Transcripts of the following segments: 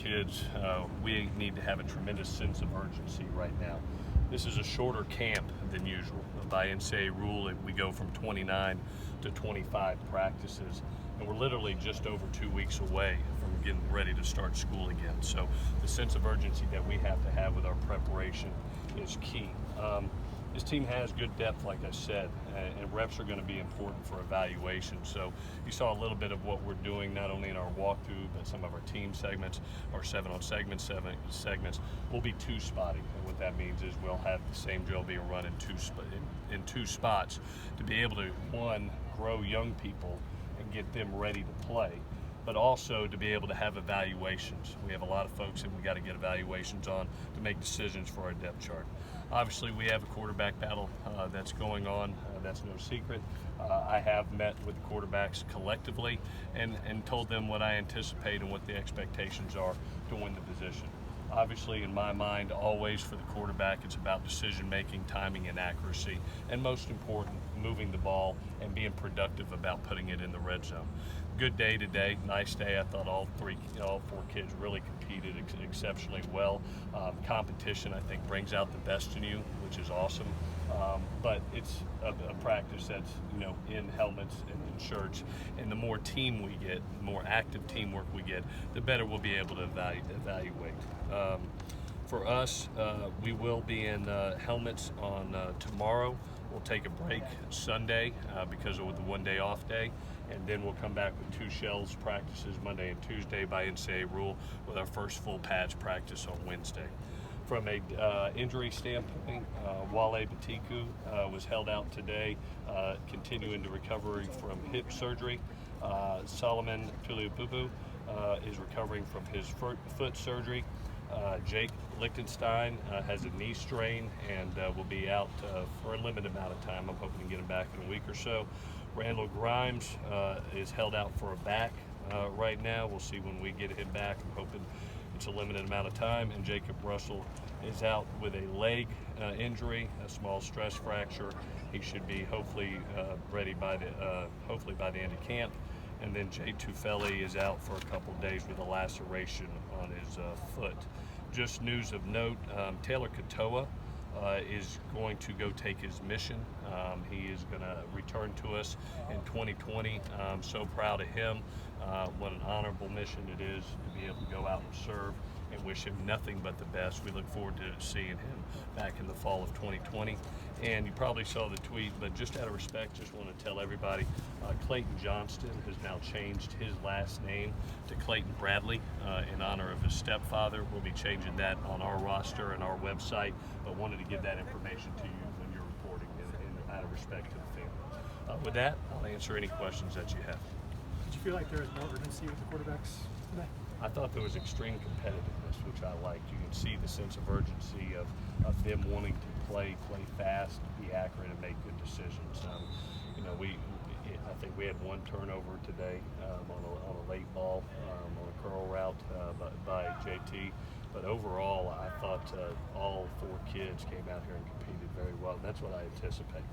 kids, we need to have a tremendous sense of urgency right now. This is a shorter camp than usual. By NCAA rule, we go from 29 to 25 practices, and we're literally just over 2 weeks away from getting ready to start school again. So the sense of urgency that we have to have with our preparation is key. This team has good depth, like I said, and reps are going to be important for evaluation. So you saw a little bit of what we're doing, not only in our walkthrough, but some of our team segments, our 7-on-segment segments will be two-spotting. And what that means is we'll have the same drill being run in two spots to be able to, one, grow young people and get them ready to play, but also to be able to have evaluations. We have a lot of folks that we got to get evaluations on to make decisions for our depth chart. Obviously, we have a quarterback battle that's going on. That's no secret. I have met with the quarterbacks collectively and told them what I anticipate and what the expectations are to win the position. Obviously, in my mind, always for the quarterback, it's about decision-making, timing, and accuracy, and most important, moving the ball and being productive about putting it in the red zone. Good day today, nice day. I thought all four kids really competed exceptionally well. Competition, I think, brings out the best in you, which is awesome. But it's a practice that's, in helmets and in shirts. And the more team we get, the more active teamwork we get, the better we'll be able to evaluate. For us, we will be in helmets on tomorrow. We'll take a break Sunday because of the one-day off day, and then we'll come back with 2 shells practices Monday and Tuesday by NCAA rule, with our first full pads practice on Wednesday. From a injury standpoint, Wale Batiku was held out today, continuing to recovery from hip surgery. Solomon Tuliupupu is recovering from his foot surgery. Jake Lichtenstein has a knee strain and will be out for a limited amount of time. I'm hoping to get him back in a week or so. Randall Grimes is held out for a back right now. We'll see when we get him back. I'm hoping it's a limited amount of time. And Jacob Russell is out with a leg injury, a small stress fracture. He should be hopefully ready by the end of camp. And then Jay Tufeli is out for a couple of days with a laceration on his foot. Just news of note, Taylor Katoa is going to go take his mission. He is going to return to us in 2020. I'm so proud of him. What an honorable mission it is to be able to go out and serve, and wish him nothing but the best. We look forward to seeing him back in the fall of 2020. And you probably saw the tweet, but just out of respect, just want to tell everybody, Clayton Johnston has now changed his last name to Clayton Bradley in honor of his stepfather. We'll be changing that on our roster and our website, but wanted to give that information to you when you're reporting and out of respect to the family. With that, I'll answer any questions that you have. Did you feel like there was more urgency with the quarterbacks today? I thought there was extreme competitiveness, which I liked. You can see the sense of urgency of them wanting to play fast, be accurate, and make good decisions. I think we had 1 turnover today on a late ball on a curl route by JT. But overall, I thought all 4 kids came out here and competed very well. And that's what I anticipate.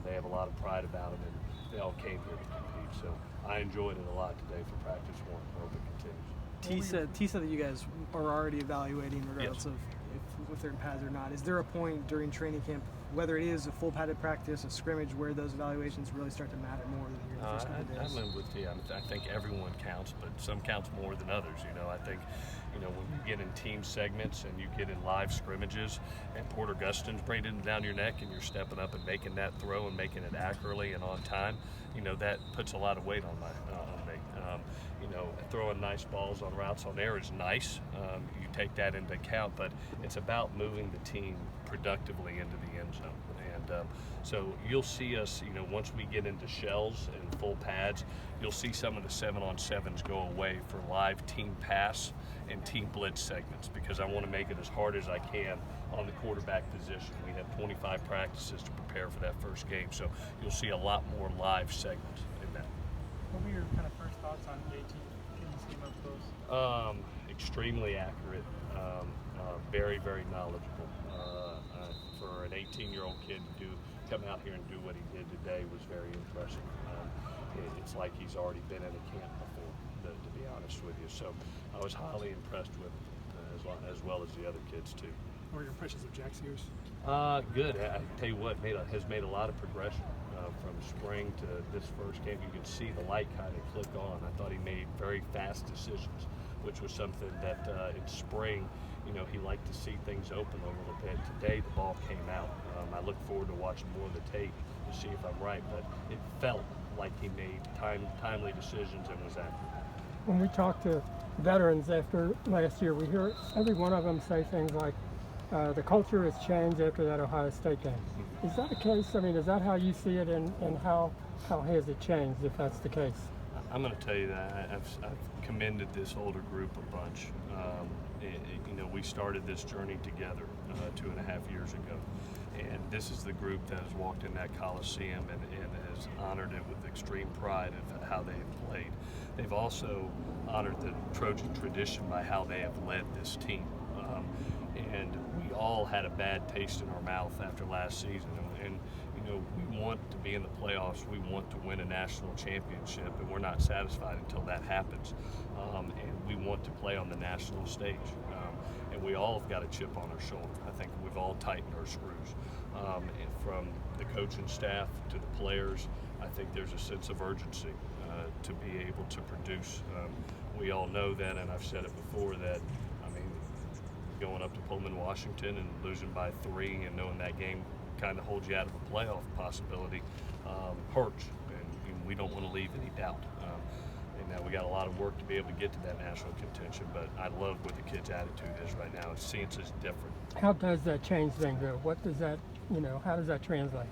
They have a lot of pride about them, and they all came here to compete. So I enjoyed it a lot today for practice 1. I hope it continues. T said that you guys are already evaluating regardless Yes. of if they're in pads or not. Is there a point during training camp, whether it is a full padded practice, a scrimmage, where those evaluations really start to matter more than your first couple of days? I'm with you. I think everyone counts, but some counts more than others. I think, when you get in team segments and you get in live scrimmages and Porter Gustin's breathing down your neck and you're stepping up and making that throw and making it accurately and on time, that puts a lot of weight on me. Throwing nice balls on routes on air is nice. You take that into account, but it's about moving the team productively into the end zone. And so you'll see us, once we get into shells and full pads, you'll see some of the 7-on-7s go away for live team pass and team blitz segments, because I want to make it as hard as I can on the quarterback position. We have 25 practices to prepare for that first game, so you'll see a lot more live segments in that. What were your kind of first thoughts on JT getting this game up close? Extremely accurate, very, very knowledgeable. For an 18-year-old kid to come out here and do what he did today was very impressive. It's like he's already been in a camp before. to be honest with you. So I was highly impressed with him, as well as the other kids too. What were your impressions of Jack Sears? Good. I tell you what, has made a lot of progression from spring to this first game. You could see the light kind of click on. I thought he made very fast decisions, which was something that in spring, he liked to see things open a little bit. Today, the ball came out. I look forward to watching more of the tape to see if I'm right, but it felt like he made timely decisions and was accurate. When we talk to veterans after last year, we hear every one of them say things like, the culture has changed after that Ohio State game. Is that the case? I mean, is that how you see it, and how has it changed if that's the case? I'm going to tell you that I've commended this older group a bunch. We started this journey together 2.5 years ago, and this is the group that has walked in that Coliseum and has honored it with extreme pride of how they have played. They've also honored the Trojan tradition by how they have led this team. And we all had a bad taste in our mouth after last season, and we want to be in the playoffs. We want to win a national championship, and we're not satisfied until that happens. And we want to play on the national stage. And we all have got a chip on our shoulder. I think we've all tightened our screws. And from the coaching staff to the players, I think there's a sense of urgency to be able to produce. We all know that, and I've said it before, that going up to Pullman, Washington, and losing by 3, and knowing that game kind of holds you out of a playoff possibility hurts, and we don't want to leave any doubt. And we got a lot of work to be able to get to that national contention, but I love what the kids' attitude is right now. It seems it's different. How does that change then go? What does that, how does that translate?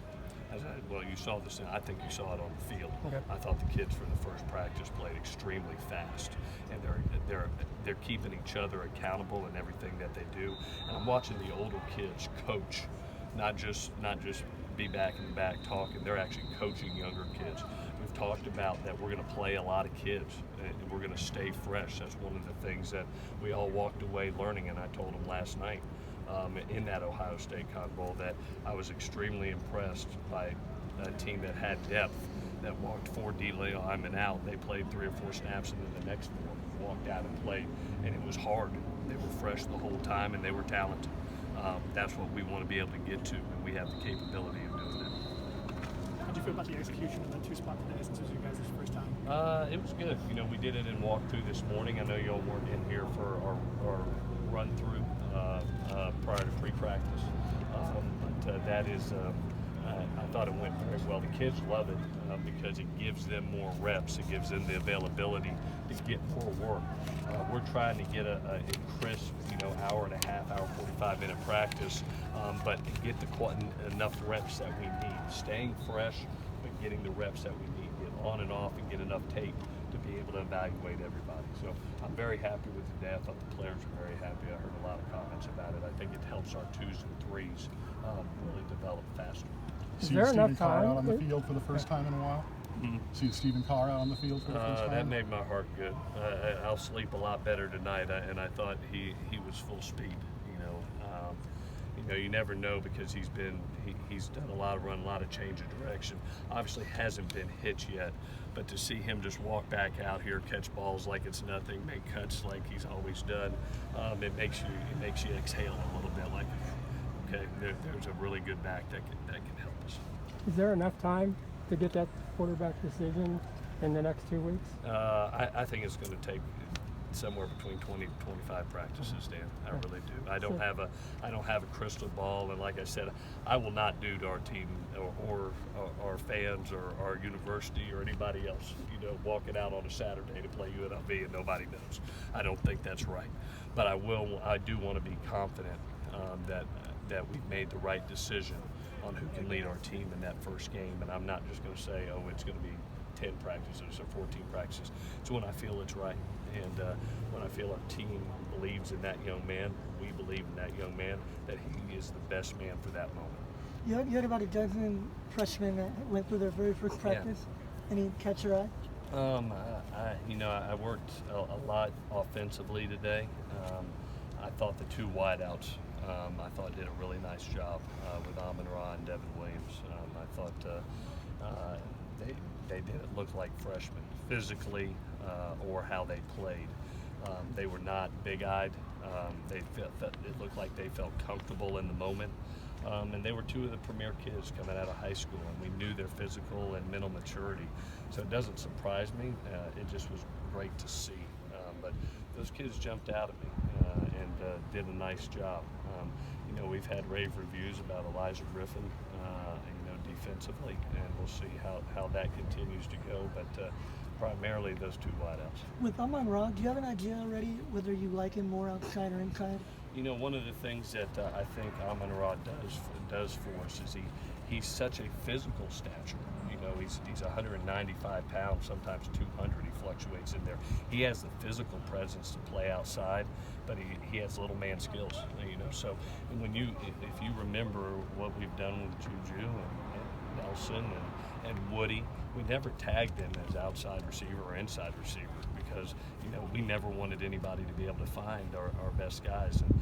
Well, you saw this. I think you saw it on the field. Okay. I thought the kids for the first practice played extremely fast, and they're keeping each other accountable in everything that they do. And I'm watching the older kids coach, not just be back in the back talking. They're actually coaching younger kids. We've talked about that we're going to play a lot of kids, and we're going to stay fresh. That's one of the things that we all walked away learning, and I told them last night. In that Ohio State Cotton Bowl, that I was extremely impressed by a team that had depth, that walked 4 D linemen out. They played 3 or 4 snaps, and then the next 4 walked out and played, and it was hard. They were fresh the whole time, and they were talented. That's what we want to be able to get to, and we have the capability of doing that. How did you feel about the execution of the 2-spot today, since it was you guys' first time? It was good. We did it in walkthrough this morning. I know y'all weren't in here for our run through prior to pre-practice, but that is, I thought it went very well. The kids love it because it gives them more reps. It gives them the availability to get more work. We're trying to get a crisp, hour and a half, hour 45-minute practice, but get enough reps that we need. Staying fresh, but getting the reps that we need. Get on and off and get enough tape to be able to evaluate everybody. So I'm very happy with the day. I thought the players were very happy. I heard a lot of comments about it. I think it helps our 2s and 3s really develop faster. Is See there Stephen enough Carr time? out on the field for the first time in a while? Mm-hmm. See Stephen Carr out on the field for the first time? That made my heart good. I'll sleep a lot better tonight, and I thought he was full speed. You never know, because he's done a lot of change of direction. Obviously hasn't been hit yet, but to see him just walk back out here, catch balls like it's nothing, make cuts like he's always done, it makes you exhale a little bit, like, okay, there's a really good back that can help us. Is there enough time to get that quarterback decision in the next 2 weeks? I think it's going to take somewhere between 20 to 25 practices, Dan. I really do. I don't have a crystal ball, and like I said, I will not do to our team or our fans or our university or anybody else, walking out on a Saturday to play UNLV and nobody knows. I don't think that's right. But I do want to be confident that we've made the right decision on who can lead our team in that first game, and I'm not just going to say, it's going to be 10 practices or 14 practices. It's when I feel it's right, and when I feel our team believes in that young man, we believe in that young man, that he is the best man for that moment. You had about a dozen freshmen that went through their very first practice. Yeah. Any catch your eye? I worked a lot offensively today. I thought the 2 wideouts, I thought did a really nice job with Amon-Ra and Devin Williams. I thought they didn't look like freshmen. Physically, or how they played. They were not big-eyed. They it looked like they felt comfortable in the moment. And they were two of the premier kids coming out of high school, and we knew their physical and mental maturity. So it doesn't surprise me. It just was great to see. But those kids jumped out at me and did a nice job. We've had rave reviews about Elijah Griffin, defensively, and we'll see how that continues to go. But primarily those two wideouts. With Amon-Ra, do you have an idea already whether you like him more outside or inside? One of the things that I think Amon-Ra does for us is he's such a physical stature. He's 195 pounds, sometimes 200. He fluctuates in there. He has the physical presence to play outside, but he has little man skills. So if you remember what we've done with Juju and Nelson and Woody, we never tagged them as outside receiver or inside receiver because we never wanted anybody to be able to find our best guys. And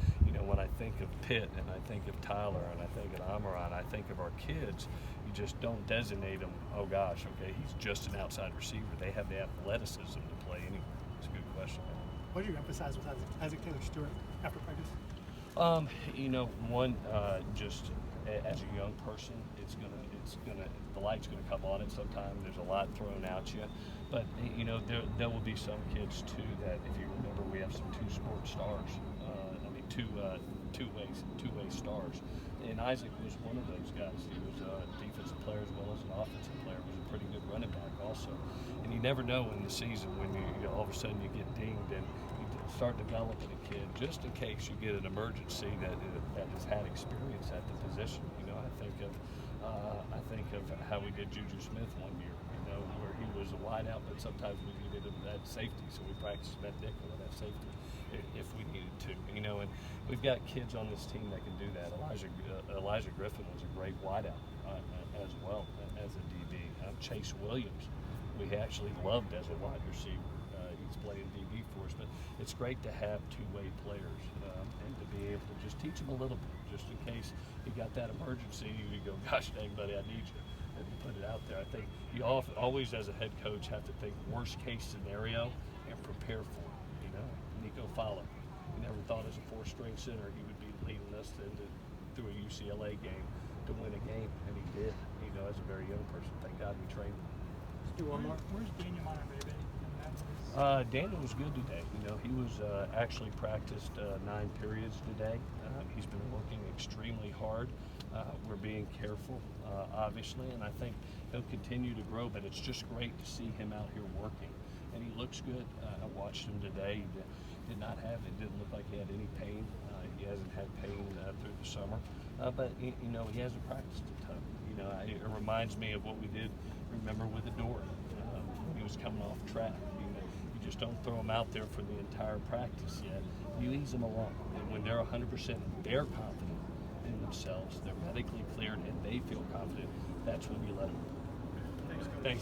when I think of Pitt and I think of Tyler and I think of Amon-Ra and I think of our kids, you just don't designate them, oh gosh, okay, he's just an outside receiver. They have the athleticism to play anyway. It's a good question. What do you emphasize with Isaac Taylor-Stewart after practice? Just as a young person, the light's gonna come on it sometime. There's a lot thrown at you, but there will be some kids too that, if you remember, we have some two-sport stars. Two-way stars, and Isaac was one of those guys. He was a defensive player as well as an offensive player. He was a pretty good running back also, and you never know in the season when you all of a sudden you get dinged and you start developing a kid just in case you get an emergency that has had experience at the position. I think of how we did Juju Smith one year, where he was a wideout, but sometimes we needed him at safety, so we practiced that nickel and that safety if we needed to, and we've got kids on this team that can do that. Elijah Griffin was a great wideout as well as a DB. Chase Williams, we actually loved as a wide receiver. He's playing DB for us, but it's great to have two-way players and to be able to just teach them a little bit, just in case you got that emergency. You go, gosh dang, buddy, I need you. And you put it out there. I think you always, as a head coach, have to think worst-case scenario and prepare for it. Nico Fowler, we never thought as a four-string center he would be leading us through a UCLA game to win a game, and he did. As a very young person, thank God we trained him. Let's do one more. Where's Daniel Monterey? Daniel was good today. He was actually practiced 9 periods today. He's been working extremely hard. We're being careful, obviously, and I think he'll continue to grow, but it's just great to see him out here working. And he looks good. I watched him today. He didn't look like he had any pain. He hasn't had pain through the summer, but he hasn't practiced a ton. It reminds me of what we did, remember, with Adore when he was coming off track. You just don't throw him out there for the entire practice yet. You ease them along, and when they're 100%, they're confident in themselves, they're medically cleared, and they feel confident, that's when you let them. Thanks.